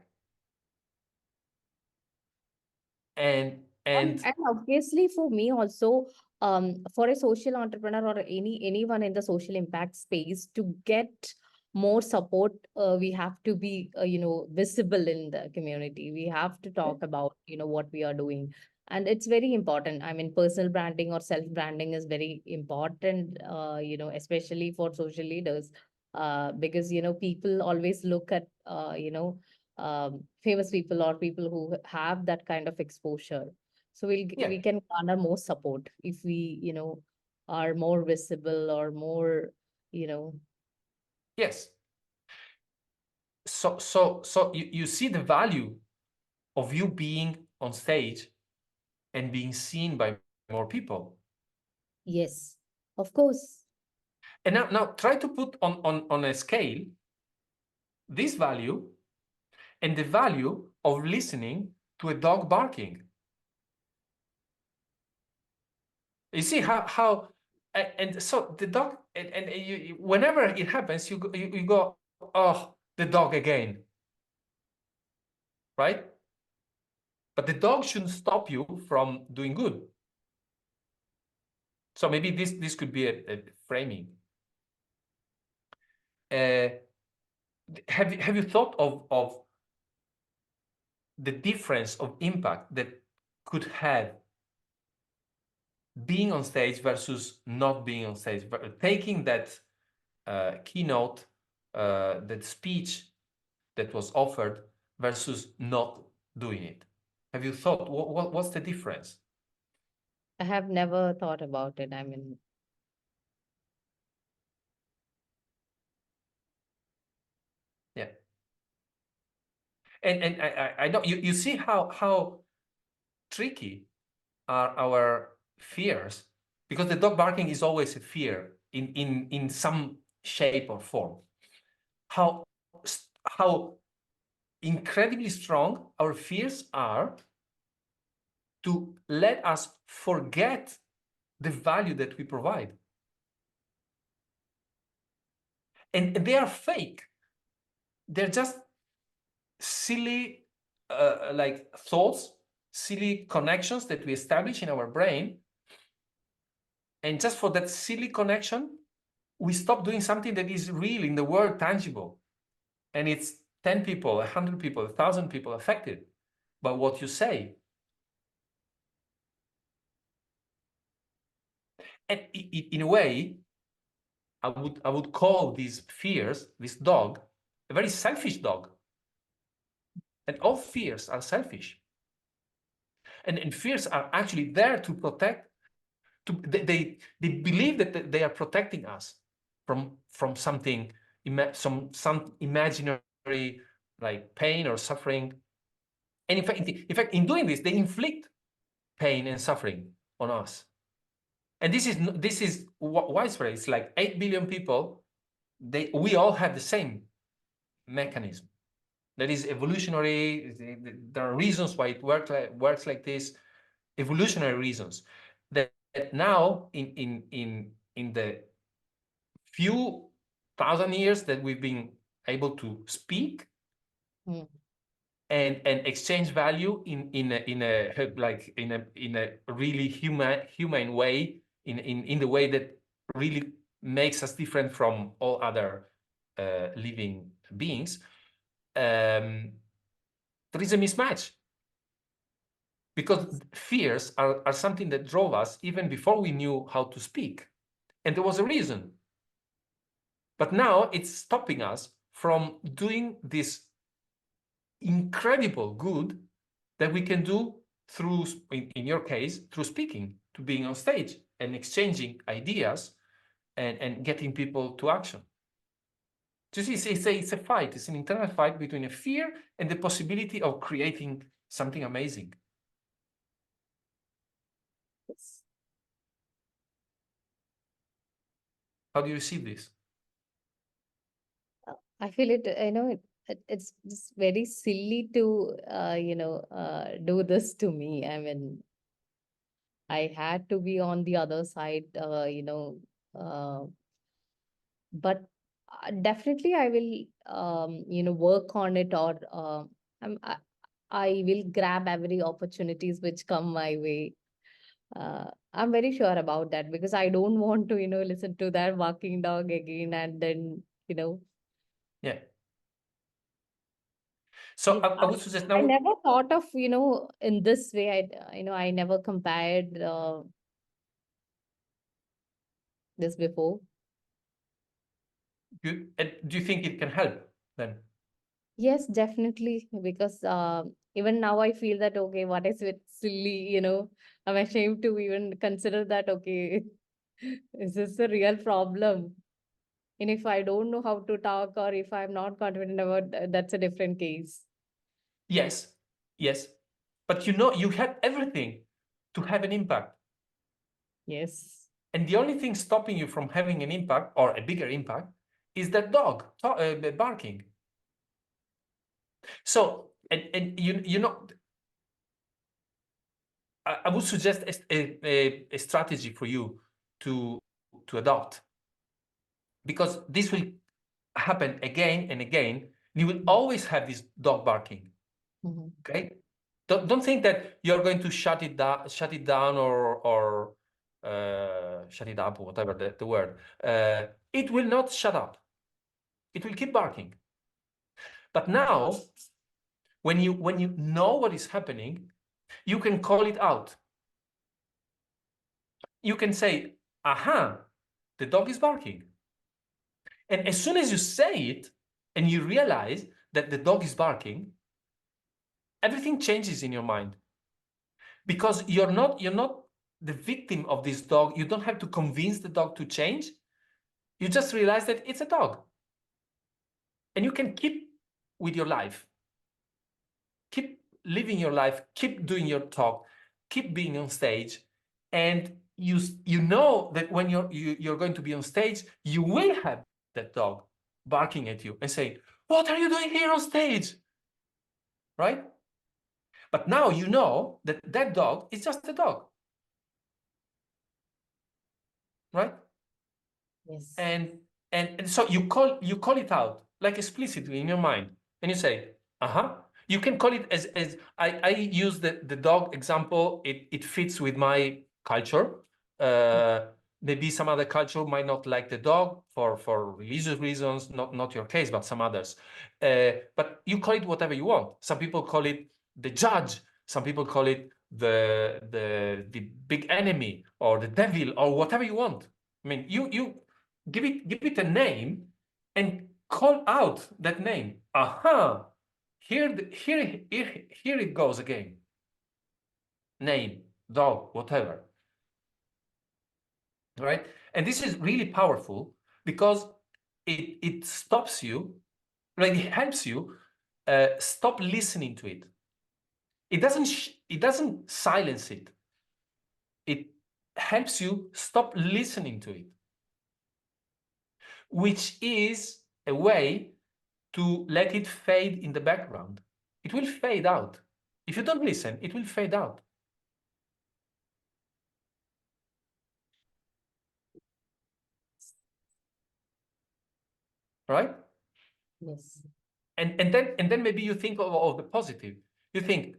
And And obviously for me also, for a social entrepreneur or anyone in the social impact space to get more support, we have to be, visible in the community. We have to talk about, what we are doing. And it's very important. I mean, personal branding or self-branding is very important, especially for social leaders, because, people always look at, famous people or people who have that kind of exposure. So yeah, we can garner more support if we, are more visible or more, yes. So you see the value of you being on stage and being seen by more people. yes, of course. And now try to put on a scale this value and the value of listening to a dog barking. You see how and so the dog, and you, whenever it happens, you go, oh, the dog again, right? But the dog shouldn't stop you from doing good. So maybe this could be a framing. have you thought of the difference of impact that could have being on stage versus not being on stage, but taking that keynote, that speech that was offered versus not doing it? Have you thought what's the difference? I have never thought about it. I mean, Yeah. And I know you see how tricky are our fears, because the dog barking is always a fear in some shape or form. How incredibly strong our fears are to let us forget the value that we provide. And they are fake. They're just silly like thoughts, silly connections that we establish in our brain. And just for that silly connection, we stop doing something that is real in the world, tangible. And it's 10 people, 100 people, 1,000 people affected by what you say. And in a way, I would call these fears, this dog, a very selfish dog. And all fears are selfish. And fears are actually there to protect. They believe that they are protecting us from something, some imaginary like pain or suffering. And in fact, in doing this, they inflict pain and suffering on us. And this is widespread. It's like 8 billion people. We all have the same mechanism. That is evolutionary. There are reasons why it works like this. Evolutionary reasons that now in the few thousand years that we've been able to speak and exchange value in a really human way, in the way that really makes us different from all other living beings, there is a mismatch. Because fears are something that drove us even before we knew how to speak. And there was a reason. But now it's stopping us from doing this incredible good that we can do through, in your case, through speaking, to being on stage and exchanging ideas and getting people to action. You see, it's a fight. It's an internal fight between a fear and the possibility of creating something amazing. How do you receive this? I feel it, it's just very silly to, do this to me. I mean, I had to be on the other side, but definitely I will, work on it, or I will grab every opportunities which come my way. I'm very sure about that, because I don't want to, listen to that barking dog again and then, Yeah. So I would suggest now. I never thought of, in this way. I never compared this before. Do you think it can help then? Yes, definitely, because even now I feel that, okay, what is it silly, I'm ashamed to even consider that, okay, is this a real problem? And if I don't know how to talk, or if I'm not confident about that's a different case. Yes, yes. But you have everything to have an impact. Yes. And the only thing stopping you from having an impact, or a bigger impact, is that dog barking. So, and I would suggest a strategy for you to adopt, because this will happen again and again. You will always have this dog barking. Okay, don't think that you're going to shut it down or shut it up, or whatever the word. It will not shut up. it will keep barking. But now, when you know what is happening, you can call it out. You can say, aha, the dog is barking. And as soon as you say it and you realize that the dog is barking, everything changes in your mind. Because you're not the victim of this dog. You don't have to convince the dog to change. You just realize that it's a dog. And you can keep with your life. Keep living your life, keep doing your talk, keep being on stage. And you know that when you're going to be on stage, you will have that dog barking at you and saying, what are you doing here on stage? Right? But now you know that that dog is just a dog. Right? Yes. And so you call it out, like explicitly in your mind, and you say, uh-huh. You can call it as I use the dog example. It fits with my culture. Maybe some other culture might not like the dog for religious reasons, not your case, but some others. But you call it whatever you want. Some people call it the judge. Some people call it the big enemy or the devil or whatever you want. I mean, you give it a name and call out that name. Aha! Here it goes again. Name, dog, whatever. Right? And this is really powerful because it stops you, like it helps you stop listening to it. It doesn't silence it. It helps you stop listening to it, which is a way to let it fade in the background. It will fade out. If you don't listen, it will fade out. Right? Yes. And then maybe you think of the positive. You think,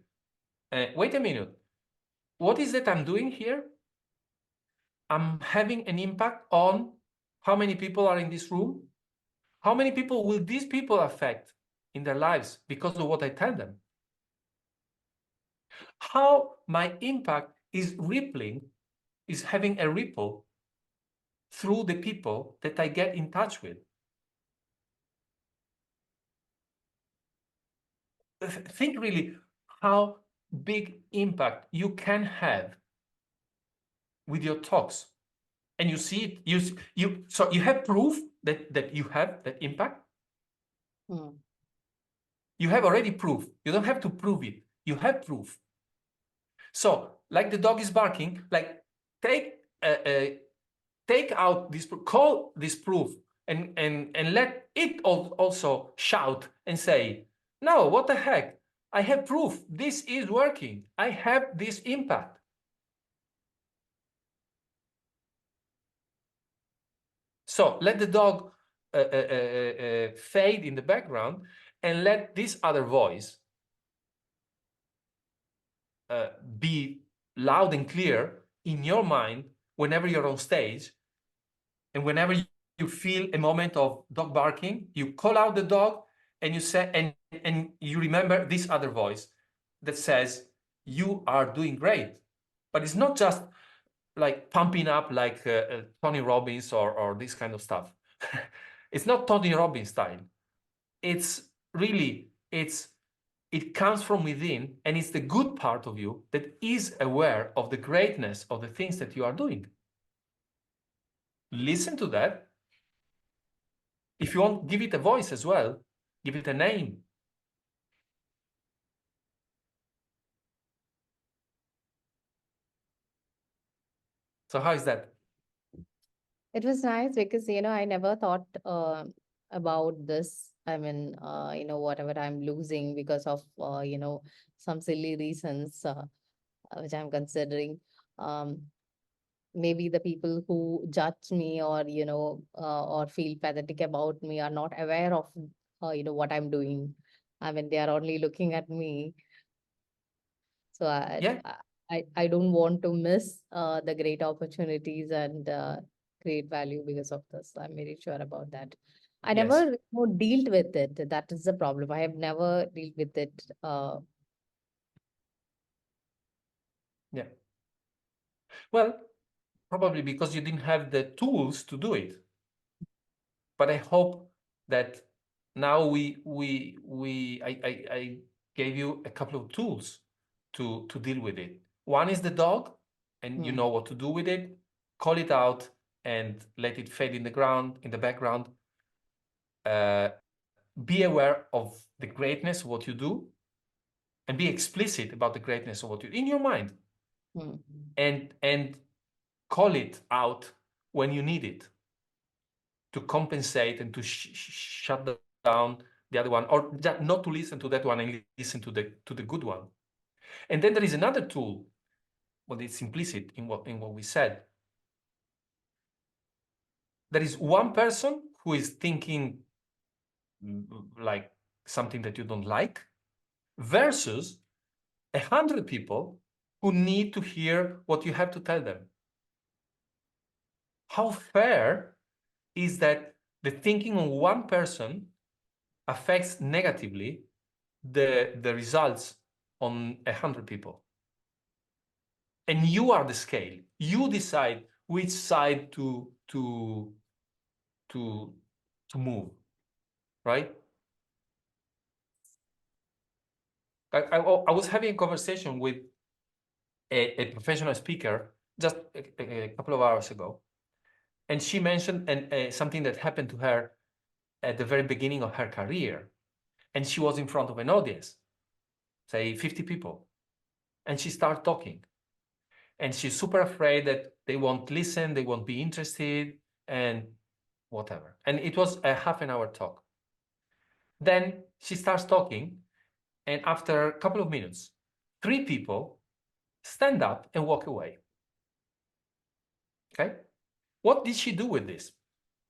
wait a minute, what is it I'm doing here? I'm having an impact on how many people are in this room? How many people will these people affect in their lives because of what I tell them? How my impact is rippling, is having a ripple through the people that I get in touch with. Think really how big impact you can have with your talks. And you see it, so you have proof that you have that impact. You have already proof. You don't have to prove it. You have proof. So, like the dog is barking, like take out this, call this proof, and let it also shout and say, no, what the heck? I have proof. This is working. I have this impact. So let the dog fade in the background and let this other voice be loud and clear in your mind whenever you're on stage. And whenever you feel a moment of dog barking, you call out the dog and you say, and you remember this other voice that says, you are doing great. But it's not just like pumping up like Tony Robbins or this kind of stuff. It's not Tony Robbins style. It's really, it comes from within, and it's the good part of you that is aware of the greatness of the things that you are doing. Listen to that. If you want, give it a voice as well. Give it a name. So how is that? It was nice because, I never thought about this. I mean, whatever I'm losing because of, some silly reasons, which I'm considering. Maybe the people who judge me or, or feel pathetic about me are not aware of, what I'm doing. I mean, they are only looking at me. So Yeah. I don't want to miss the great opportunities and create value because of this. I'm very sure about that. I Yes. never dealt with it. That is the problem. I have never dealt with it. Yeah. Well, probably because you didn't have the tools to do it. But I hope that now I gave you a couple of tools to deal with it. One is the dog, and you know what to do with it. Call it out and let it fade in the background. Be aware of the greatness of what you do, and be explicit about the greatness of what you do in your mind, and call it out when you need it to compensate and to shut down the other one, or not to listen to that one and listen to the good one. And then there is another tool, well, it's implicit in what we said. There is one person who is thinking like something that you don't like, versus 100 people who need to hear what you have to tell them. How fair is that the thinking of one person affects negatively the results on 100 people? And you are the scale. You decide which side to move, right? I was having a conversation with a professional speaker just a couple of hours ago, and she mentioned something that happened to her at the very beginning of her career. And she was in front of an audience, say 50 people, and she started talking. And she's super afraid that they won't listen, they won't be interested, and whatever. And it was a half an hour talk. Then she starts talking, and after a couple of minutes, 3 people stand up and walk away. Okay? What did she do with this?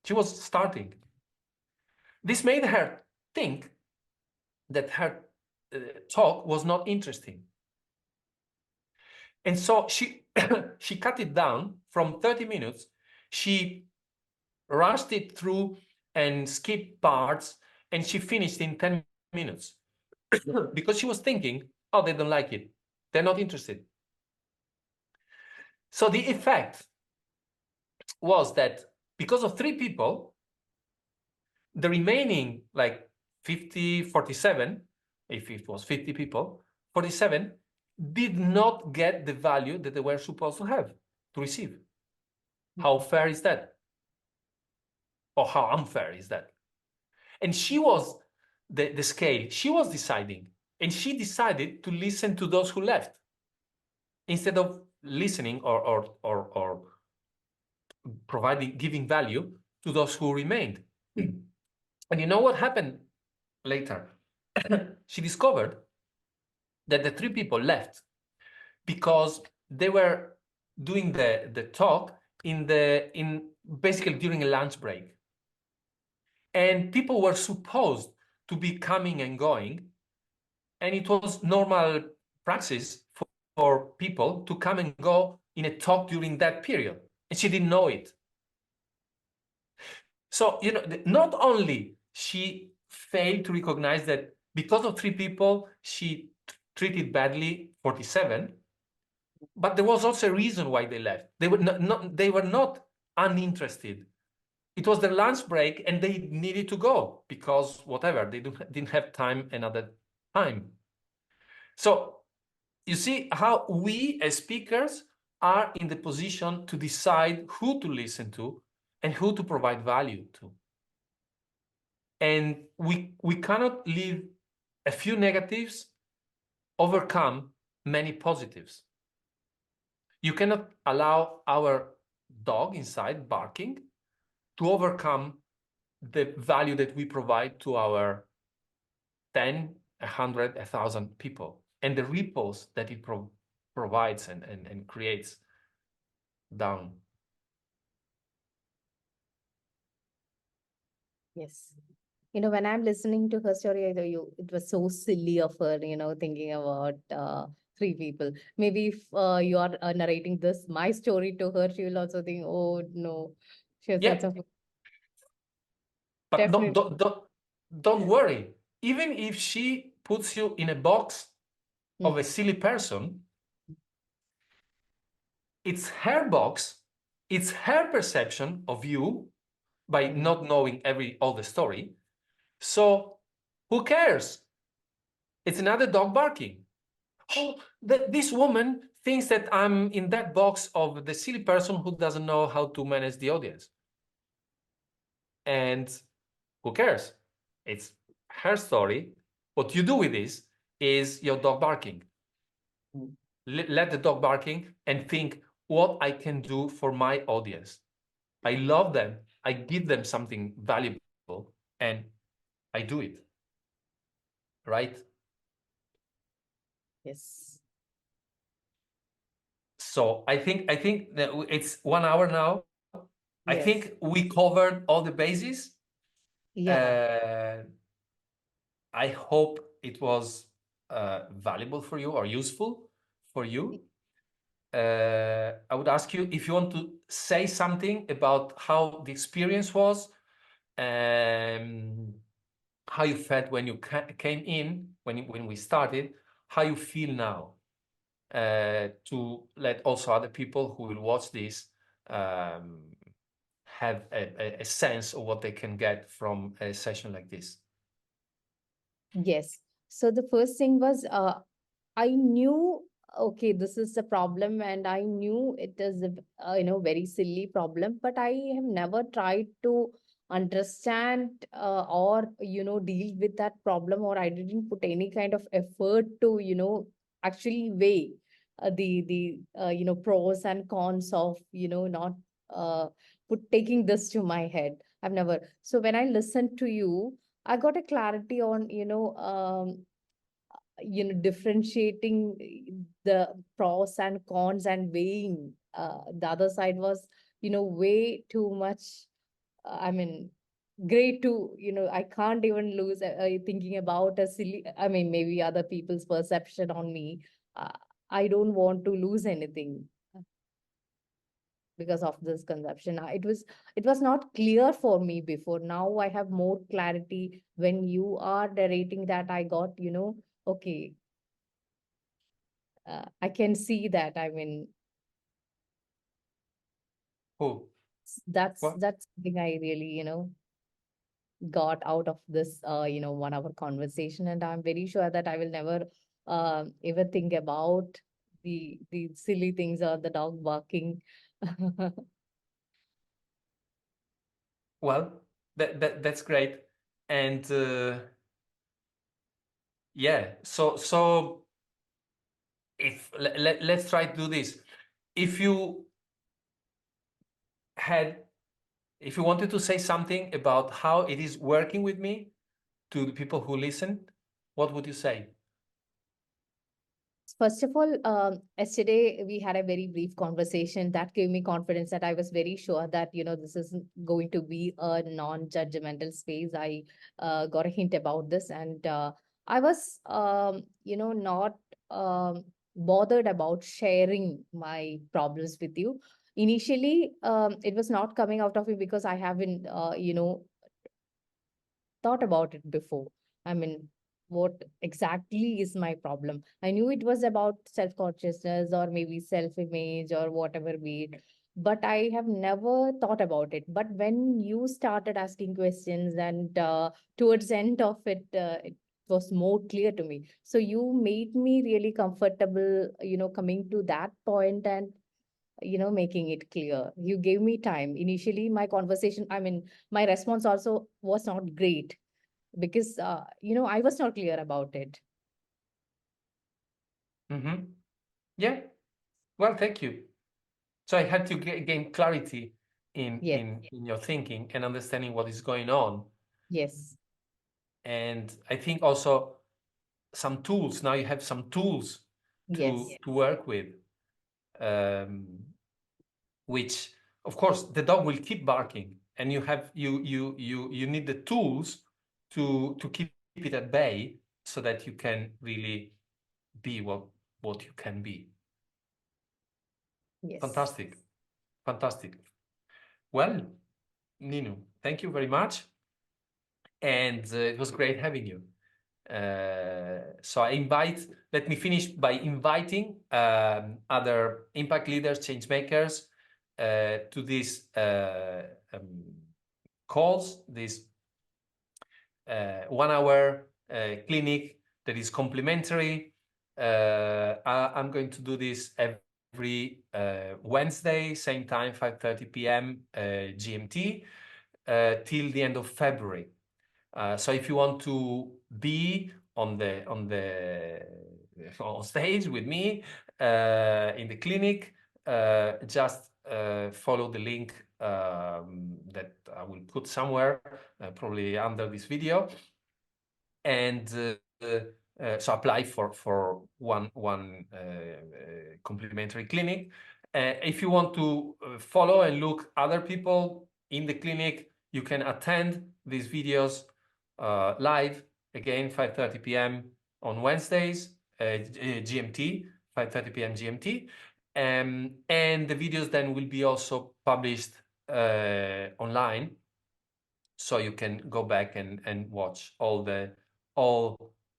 She was starting. This made her think that her talk was not interesting. And so she she cut it down from 30 minutes. She rushed it through and skipped parts, and she finished in 10 minutes because she was thinking, oh, they don't like it. They're not interested. So the effect was that because of 3 people, the remaining like 50, 47, if it was 50 people, 47 did not get the value that they were supposed to have, to receive. How fair is that? Or how unfair is that? And she was the scale. She was deciding, and she decided to listen to those who left instead of listening or providing, giving value to those who remained. And you know what happened later? She discovered that the 3 people left because they were doing the talk in basically during a lunch break. And people were supposed to be coming and going, and it was normal practice for people to come and go in a talk during that period, and she didn't know it. So, you know, not only she failed to recognize that because of 3 people, she treated badly 47, but there was also a reason why they left. They were not uninterested. It was their lunch break, and they needed to go because whatever, they didn't have time another time. So you see how we as speakers are in the position to decide who to listen to and who to provide value to. And we cannot leave a few negatives overcome many positives. You cannot allow our dog inside barking to overcome the value that we provide to our 10, 100, 1,000 people and the ripples that it provides and creates down. Yes. You know, when I'm listening to her story, it was so silly of her, thinking about 3 people. Maybe if you are narrating my story to her, she will also think, oh no, she has Yeah. such a. But Definitely. don't worry. Even if she puts you in a box of a silly person, it's her box, it's her perception of you by not knowing all the story. So who cares? It's another dog barking. Oh, this woman thinks that I'm in that box of the silly person who doesn't know how to manage the audience. And who cares? It's her story. What you do with this is your dog barking. Let the dog barking and think what I can do for my audience. I love them. I give them something valuable and I do it. Right? Yes. So I think that it's 1 hour now. I Yes. think we covered all the bases. Yeah. I hope it was valuable for you or useful for you. I would ask you if you want to say something about how the experience was, how you felt when you came in, when we started, how you feel now, to let also other people who will watch this have a sense of what they can get from a session like this. Yes. So the first thing was, I knew, okay, this is the problem, and I knew it is a very silly problem, but I have never tried to understand or deal with that problem, or I didn't put any kind of effort to actually weigh the pros and cons of not taking this to my head. I've never. So when I listened to you, I got a clarity on differentiating the pros and cons and weighing. The other side was way too much. I mean, great to I can't even lose thinking about a silly. I mean, maybe other people's perception on me. Uh, I don't want to lose anything because of this consumption. It was not clear for me before. Now I have more clarity when you are narrating that. I got okay, I can see that. I mean, Cool. that's Well, that's something I really got out of this 1 hour conversation, and I'm very sure that I will never ever think about the silly things or the dog barking. well, that's great. And yeah, so if let's try to do this. If you wanted to say something about how it is working with me to the people who listen, what would you say? First of all, yesterday we had a very brief conversation that gave me confidence that I was very sure that, this is going to be a non-judgmental space. I got a hint about this, and I was, not bothered about sharing my problems with you. Initially, it was not coming out of me because I haven't, thought about it before. I mean, what exactly is my problem? I knew it was about self consciousness or maybe self image or whatever be it, but I have never thought about it. But when you started asking questions, and towards the end of it, it was more clear to me. So you made me really comfortable, coming to that point and making it clear. You gave me time. Initially, my conversation, I mean, my response also was not great because I was not clear about it. Mm-hmm. Yeah. Well, thank you. So I had to gain clarity Yes. in your thinking and understanding what is going on. Yes. And I think also some tools. Now you have some tools Yes. to work with, which of course the dog will keep barking, and you need the tools to keep it at bay so that you can really be what you can be. Yes. Fantastic. Well, Neenu, thank you very much. and it was great having you. So let me finish by inviting other impact leaders, change makers to these calls, this 1 hour clinic that is complimentary. I'm going to do this every Wednesday, same time, 5:30 p.m. GMT, till the end of February. So if you want to be on stage with me in the clinic, just follow the link that I will put somewhere, probably under this video, and so apply for one complimentary clinic. If you want to follow and look other people in the clinic, you can attend these videos live again 5:30 p.m. on Wednesdays, GMT, 5:30 p.m. GMT, and the videos then will be also published online, so you can go back and watch all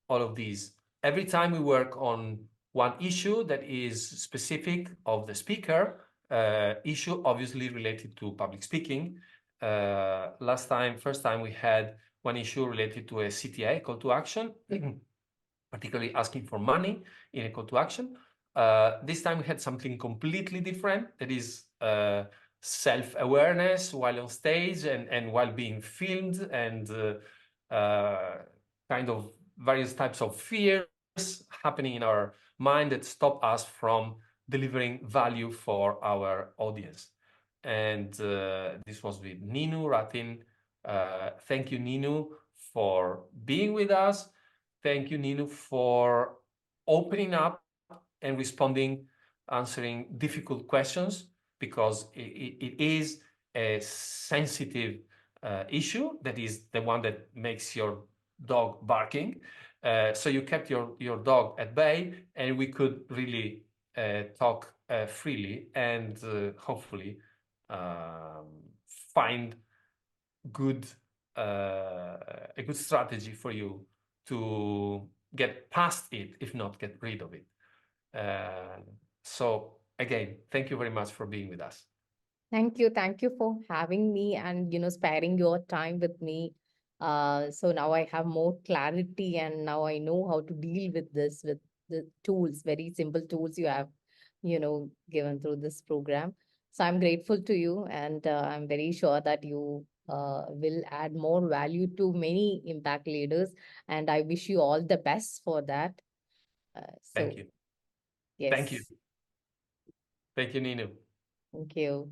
of these. Every time we work on one issue that is specific of the speaker, issue obviously related to public speaking. First time we had one issue related to a CTA, call to action, particularly asking for money in a call to action. This time we had something completely different, that is self-awareness while on stage and while being filmed, and kind of various types of fears happening in our mind that stop us from delivering value for our audience. And this was with Neenu Rathin. Thank you, Neenu, for being with us. Thank you, Neenu, for opening up and responding, answering difficult questions, because it is a sensitive issue. That is the one that makes your dog barking. So you kept your dog at bay, and we could really talk freely and hopefully find a good strategy for you to get past it, if not get rid of it. So again, thank you very much for being with us. Thank you. Thank you for having me and, sparing your time with me. So now I have more clarity, and now I know how to deal with this, with the tools, very simple tools you have, given through this program. So I'm grateful to you, and I'm very sure that you will add more value to many impact leaders. And I wish you all the best for that. Thank you. Yes. Thank you. Thank you, Neenu. Thank you.